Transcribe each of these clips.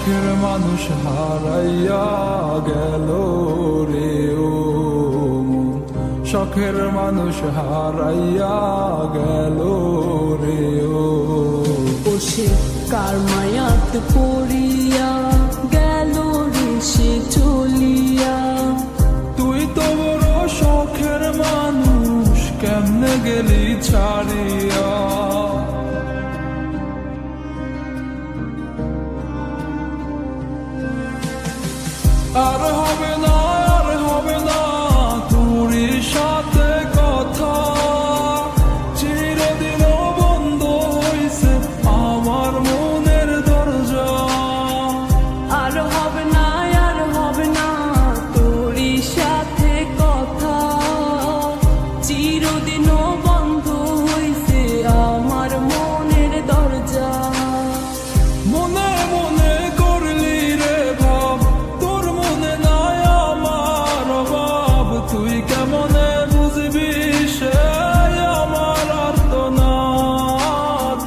শখের মানুষ হারাইয়া গেল রে ও মন, শখের মানুষ হারাইয়া গেল রে ও। সে কার মায়াত পড়িয়া গেল রে সে চলিয়া। তুই তো বড় শখের মানুষ, কেমনে গেলি ছাড়িয়া। আর হবে না, আর হবে না তোর সাথে কথা, চিরদিন বন্ধ হইছে আমার মনের দরজা। আর হবে না, আর হবে না তোর সাথে কথা, চিরদিন বন্ধ হইছে আমার মনের দরজা। মনে মনে করলি রে ভাব, তোর মনে নাই আমার অভাব। তুই কেমনে বুঝবি সে আমার আর্তনাদ,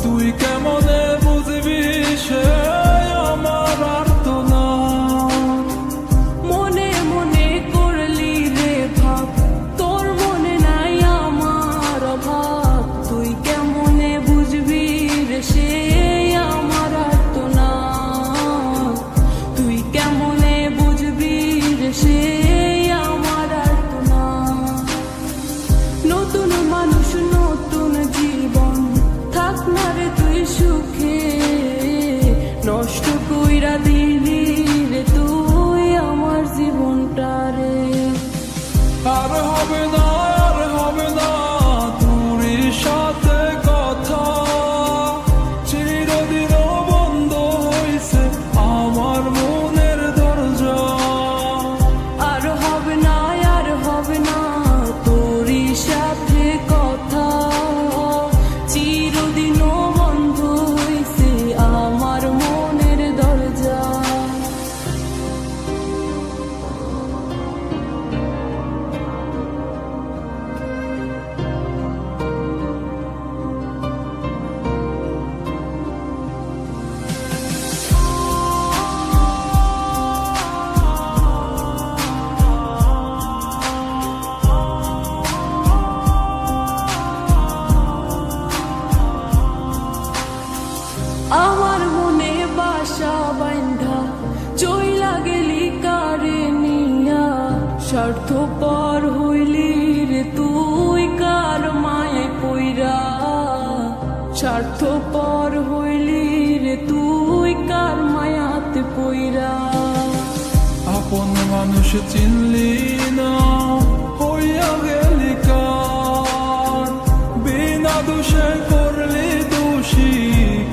তুই কেমনে বুঝবি সে আমার আর্তনাদ। মনে মনে করলি রে ভাব, তোর মনে নাই আমার অভাব। তুই কেমনে বুঝবি রে সে আমার আর্তনাদ, তুই কেমনে বুঝবি রে সে আমার আর্তনাদ। নতুন মানুষ নতুন জীবন, থাক না রে তুই সুখে, নষ্ট কইরা দিলি রে তুই আমার জীবনটা রে। আর হবে না, আর হবে না তোর সাথে কথা, চিরদিন বন্ধ হইছে আমার মনের দরজা। আর হবে না, আর হবে না তোর সাথে কথা, চিরদিন বন্ধ হইছে আমার মনের দরজা। আমার মনে বাসা বাইন্ধা চইলা গেলি কারে নিয়া, স্বার্থপর হইলি রে তুই কার মায়ে পইরা। স্বার্থপর হইলি রে তুই কার মায়াতে পইরা। আপন মানুষ চিনলি না, হইয়া গেলি কার, বিনা দোষে করলি দোষী,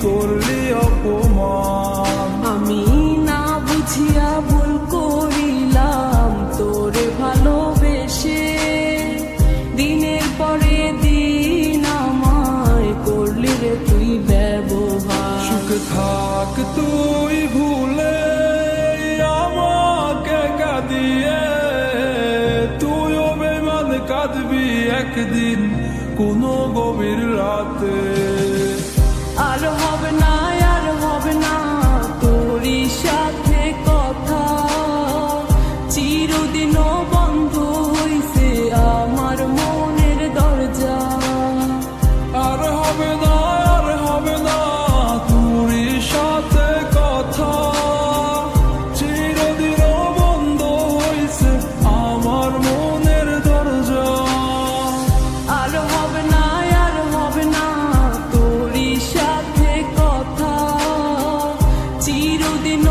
করলি অপমান। আমি না বুঝিয়া ভুল করিলাম তোরে ভালোবেসে, দিনের পরে দিন আমায় করলি রে তুই ব্যবহার। সুখ থাক তুই ভুলে আমাকে কাঁদিয়ে, তুইও বেমান কাঁদবি একদিন কোনো গভীর রাতে। আর হবে না, আর হবে না তোর সাথে কথা, চিরদিন বন্ধ হইছে আমার মনের দরজা। আর হবে না, আর হবে না তোর সাথে কথা, চিরদিন বন্ধ হইছে আমার মনের দরজা। আর হবে না, আর হবে না তোর সাথে কথা, চিরদিন